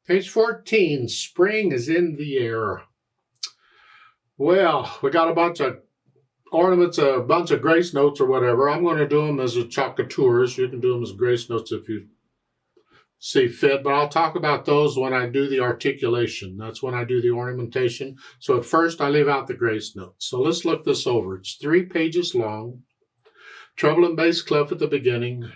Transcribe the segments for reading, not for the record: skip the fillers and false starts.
Page 14, spring is in the air. Well, we got a bunch of ornaments, a bunch of grace notes or whatever. I'm going to do them as a chocatours. You can do them as grace notes if you see fit, but I'll talk about those when I do the articulation. That's when I do the ornamentation. So at first I leave out the grace notes. So let's look this over. It's 3 pages long. Treble and bass clef at the beginning.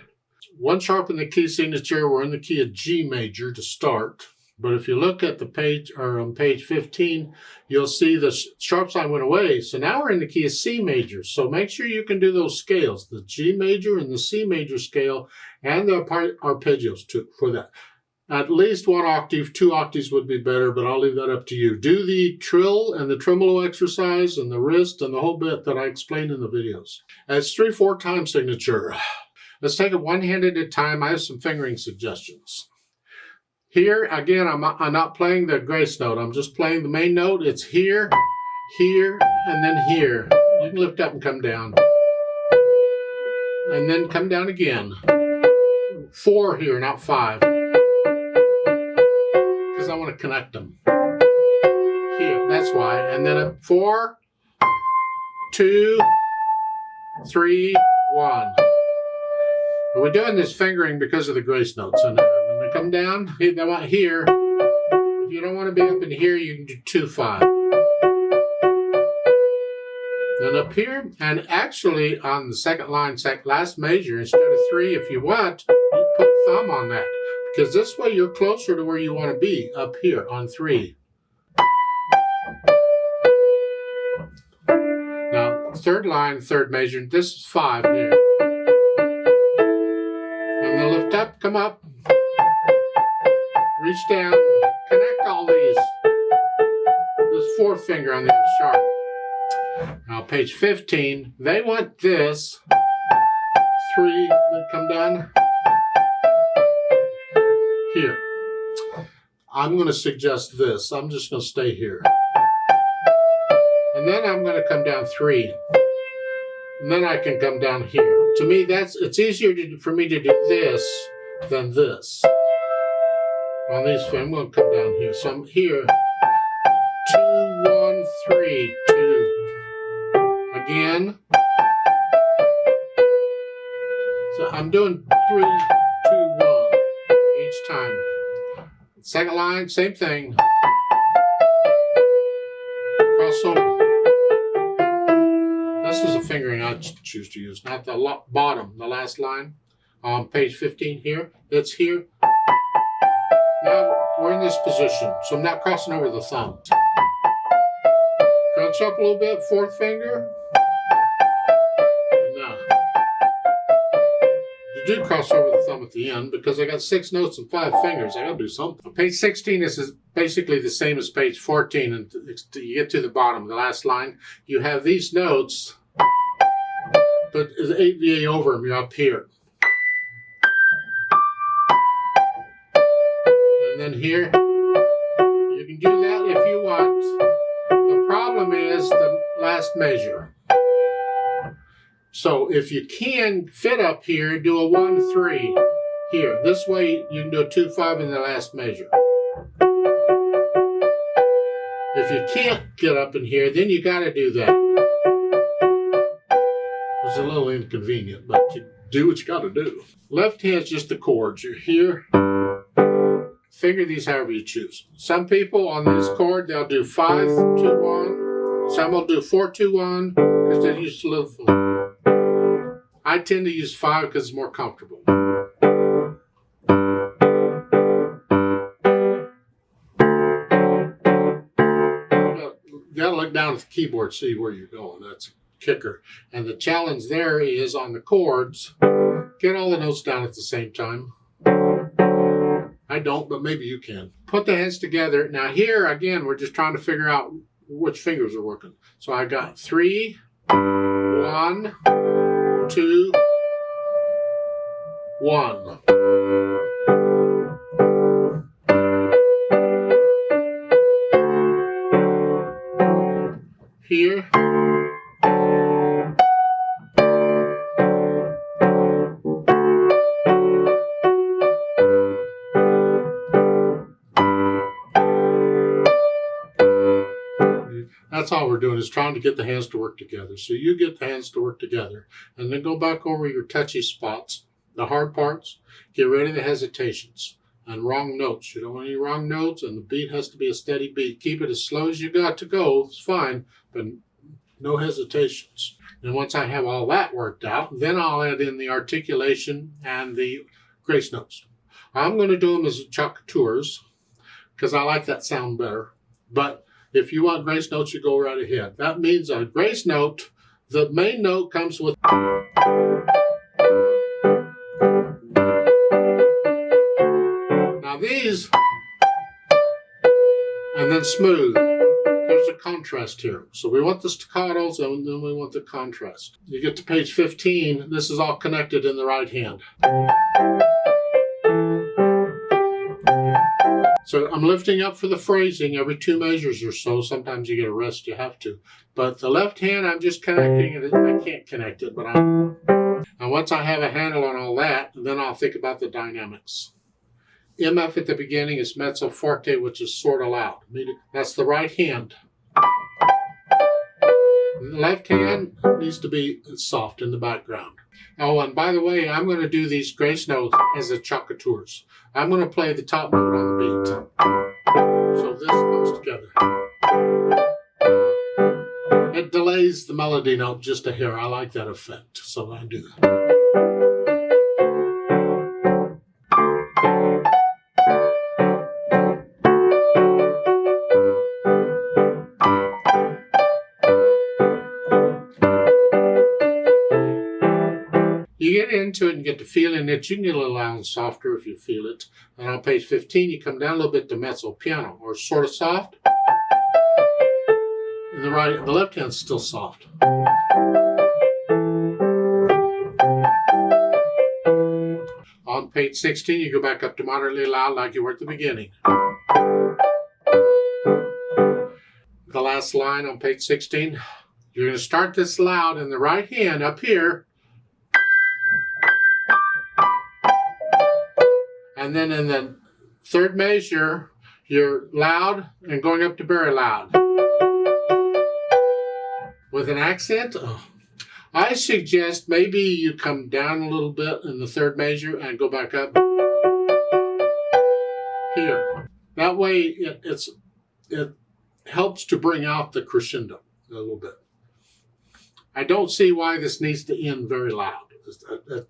1 sharp in the key signature. We're in the key of G major to start. But if you look at the page, or on page 15, you'll see the sharp sign went away. So now we're in the key of C major. So make sure you can do those scales, the G major and the C major scale, and the arpeggios too for that. At least 1 octave, 2 octaves would be better, but I'll leave that up to you. Do the trill and the tremolo exercise and the wrist and the whole bit that I explained in the videos. And it's 3/4 time signature. Let's take it one hand at a time. I have some fingering suggestions. Here, again, I'm not playing the grace note. I'm just playing the main note. It's here, here, and then here. You can lift up and come down. And then come down again. 4 here, not 5. Because I want to connect them. Here, that's why. And then 4, 2, 3, 1. And we're doing this fingering because of the grace notes. And when they come down, they want here. If you don't want to be up in here, you can do 2, 5. Then up here, and actually on the second line, last measure, instead of 3, if you want, you put thumb on that. Because this way you're closer to where you want to be, up here on 3. Now, third line, third measure, this is 5 here. And then lift up, come up, reach down, connect all these. This 4th finger on the F sharp. Now, page 15, they want this 3, then come down here. I'm going to suggest this. I'm just going to stay here. And then I'm going to come down 3. And then I can come down here. To me, it's easier for me to do this than this. On these, I'm going to come down here. So I'm here. 2, 1, 3, 2. Again. So I'm doing 3, 2, 1 each time. Second line, same thing. Crossover. This is a fingering I choose to use, not the bottom, the last line. On page 15 here, it's here. Now we're in this position, so I'm not crossing over the thumb. Crunch up a little bit, 4th finger. No. You do cross over the thumb at the end because I got 6 notes and 5 fingers. I gotta do something. On page 16, this is basically the same as page 14, and you get to the bottom, the last line. You have these notes, but there's 8 VA over them. You're up here. And then here, you can do that if you want. The problem is the last measure. So if you can fit up here, do a 1, 3 here. This way you can do a 2, 5 in the last measure. If you can't get up in here, then you got to do that. It's a little inconvenient, but you do what you got to do. Left hand's just the chords. You're here. Finger these however you choose. Some people on this chord, they'll do 5, 2, 1. Some will do 4, 2, 1 because they're used to little. I tend to use 5 because it's more comfortable. You gotta look down at the keyboard, see where you're going. That's a kicker. And the challenge there is on the chords, get all the notes down at the same time. I don't, but maybe you can. Put the hands together. Now here, again, we're just trying to figure out which fingers are working. So I got 3, 1, 2, 1. Here. That's all we're doing, is trying to get the hands to work together. So you get the hands to work together, and then go back over your touchy spots, the hard parts. Get rid of the hesitations and wrong notes. You don't want any wrong notes, and the beat has to be a steady beat. Keep it as slow as you got to go. It's fine, but no hesitations. And once I have all that worked out, then I'll add in the articulation and the grace notes. I'm going to do them as chocatours because I like that sound better. But if you want grace notes, you go right ahead. That means a grace note, the main note comes with... Now these, and then smooth. There's a contrast here. So we want the staccatos, and then we want the contrast. You get to page 15, this is all connected in the right hand. So I'm lifting up for the phrasing every 2 measures or so. Sometimes you get a rest, you have to. But the left hand, I'm just connecting it. I can't connect it, but I'm... And once I have a handle on all that, then I'll think about the dynamics. MF at the beginning is mezzo forte, which is sort of loud. That's the right hand. The left hand needs to be soft in the background. Oh, and by the way, I'm going to do these grace notes as the chocatours. I'm going to play the top note on the beat. So this comes together. It delays the melody note just a hair. I like that effect, so I do that. You get into it and get the feeling that you can get a little loud and softer if you feel it. And on page 15, you come down a little bit to mezzo piano, or sort of soft. And the left hand's still soft. On page 16, you go back up to moderately loud like you were at the beginning. The last line on page 16, you're going to start this loud in the right hand up here. And then in the third measure, you're loud and going up to very loud. With an accent, I suggest maybe you come down a little bit in the third measure and go back up here. That way it helps to bring out the crescendo a little bit. I don't see why this needs to end very loud.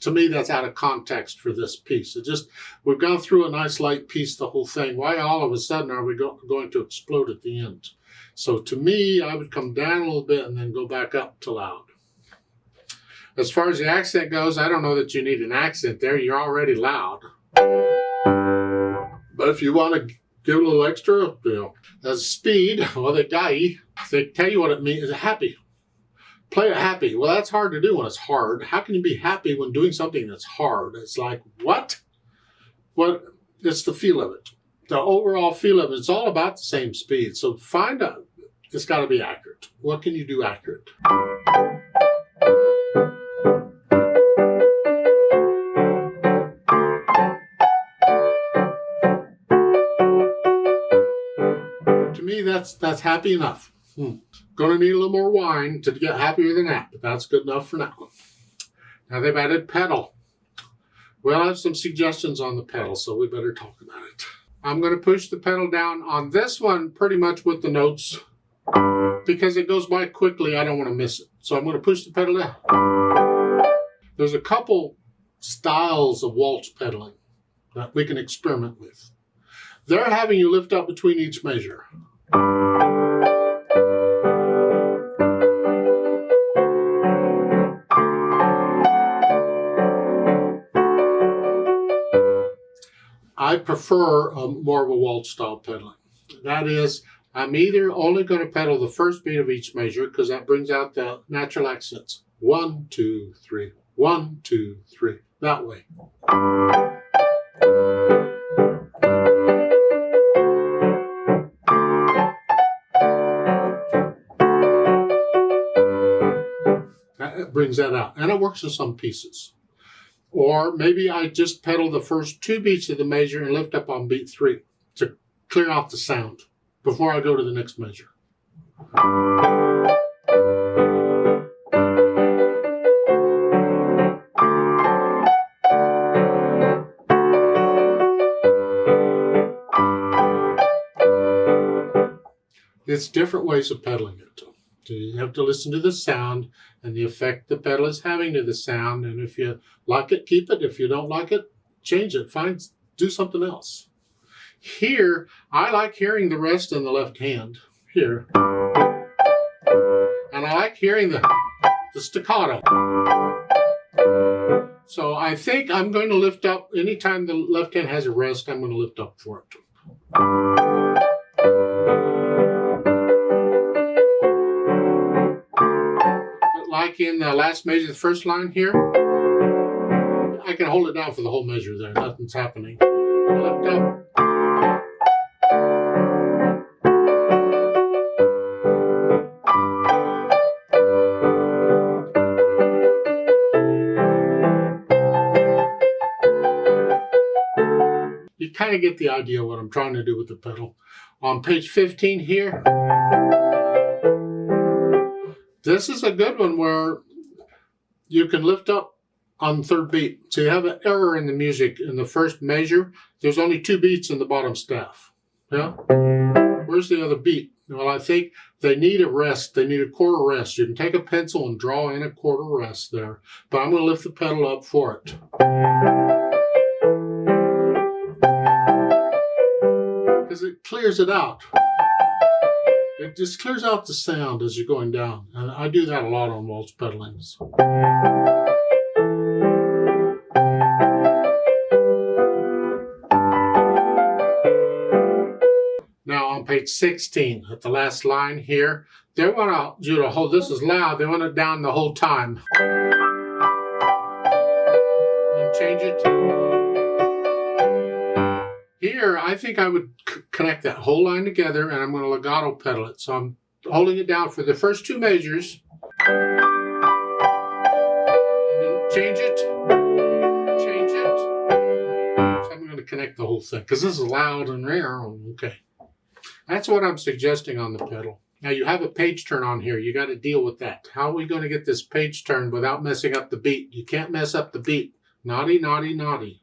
To me, that's out of context for this piece. We've gone through a nice light piece, the whole thing. Why all of a sudden are we going to explode at the end? So to me, I would come down a little bit and then go back up to loud. As far as the accent goes, I don't know that you need an accent there. You're already loud. But if you want to give a little extra, as speed, well, they tell you what it means. Happy. Play it happy. Well, that's hard to do when it's hard. How can you be happy when doing something that's hard? It's like, what? It's the feel of it. The overall feel of it. It's all about the same speed. So find out. It's got to be accurate. What can you do accurate? To me, that's happy enough. Going to need a little more wine to get happier than that, but that's good enough for now. Now they've added pedal. Well, I have some suggestions on the pedal, so we better talk about it. I'm going to push the pedal down on this one pretty much with the notes because it goes by quickly. I don't want to miss it. So I'm going to push the pedal down. There's a couple styles of waltz pedaling that we can experiment with. They're having you lift up between each measure. I prefer more of a waltz style pedaling. That is, I'm either only going to pedal the first beat of each measure because that brings out the natural accents. 1, 2, 3. 1, 2, 3. That way. That brings that out. And it works in some pieces. Or maybe I just pedal the first 2 beats of the measure and lift up on beat 3 to clear out the sound before I go to the next measure. It's different ways of pedaling it. So you have to listen to the sound and the effect the pedal is having to the sound. And if you like it, keep it. If you don't like it, change it. Do something else. Here, I like hearing the rest in the left hand. Here. And I like hearing the staccato. So I think I'm going to lift up, anytime the left hand has a rest, I'm going to lift up for it. Like in the last measure, the first line here, I can hold it down for the whole measure there. Nothing's happening. Lift up. You kind of get the idea of what I'm trying to do with the pedal. On page 15 here, this is a good one where you can lift up on the third beat. So you have an error in the music. In the first measure, there's only 2 beats in the bottom staff. Yeah? Where's the other beat? Well, I think they need a rest. They need a quarter rest. You can take a pencil and draw in a quarter rest there. But I'm going to lift the pedal up for it. Because it clears it out. It just clears out the sound as you're going down. And I do that a lot on waltz pedalings. Now on page 16, at the last line here, they want you to hold, this is loud, they want it down the whole time. And change it. Here, I think I would connect that whole line together, and I'm going to legato pedal it. So I'm holding it down for the first 2 measures. And then change it. Change it. So I'm going to connect the whole thing, because this is loud and rare. Okay. That's what I'm suggesting on the pedal. Now you have a page turn on here. You got to deal with that. How are we going to get this page turn without messing up the beat? You can't mess up the beat. Naughty, naughty, naughty.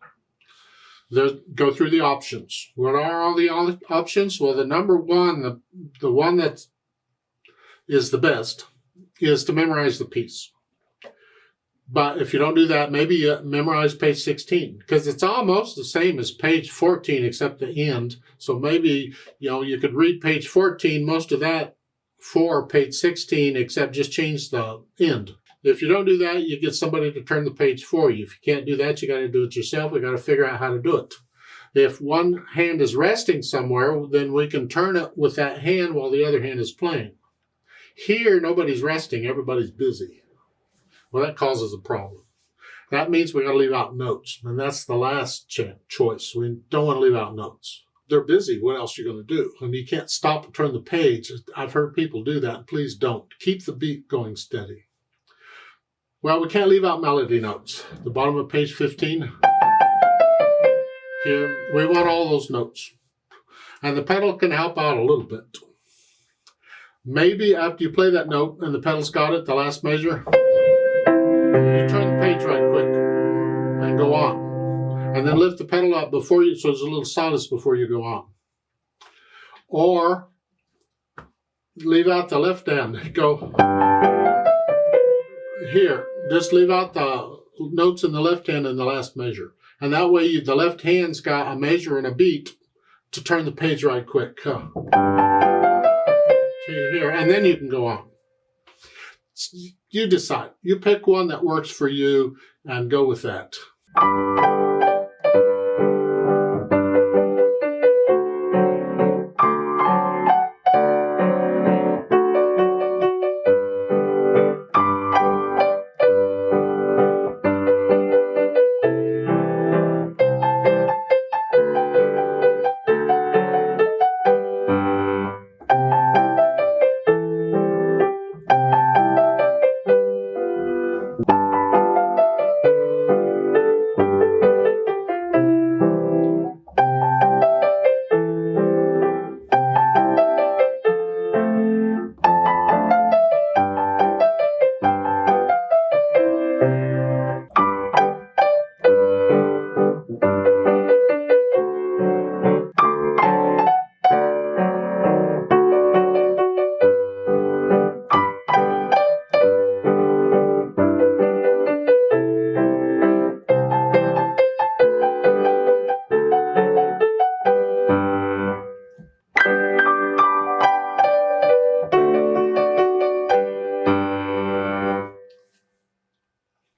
Go through the options. What are all the options? Well, the number one, the one that is the best, is to memorize the piece. But if you don't do that, maybe you memorize page 16, because it's almost the same as page 14 except the end. So maybe you could read page 14, most of that for page 16, except just change the end. If you don't do that, you get somebody to turn the page for you. If you can't do that, you got to do it yourself. We got to figure out how to do it. If one hand is resting somewhere, then we can turn it with that hand while the other hand is playing. Here, nobody's resting. Everybody's busy. Well, that causes a problem. That means we got to leave out notes, and that's the last choice. We don't want to leave out notes. They're busy. What else are you going to do? And you can't stop and turn the page. I've heard people do that. Please don't. Keep the beat going steady. Well, we can't leave out melody notes. The bottom of page 15. Here, we want all those notes. And the pedal can help out a little bit. Maybe after you play that note and the pedal's got it, the last measure, you turn the page right quick and go on. And then lift the pedal up before you, so there's a little silence before you go on. Or leave out the left hand. Go here. Just leave out the notes in the left hand in the last measure. And that way the left hand's got a measure and a beat to turn the page right quick. Here, and then you can go on. You decide. You pick one that works for you and go with that.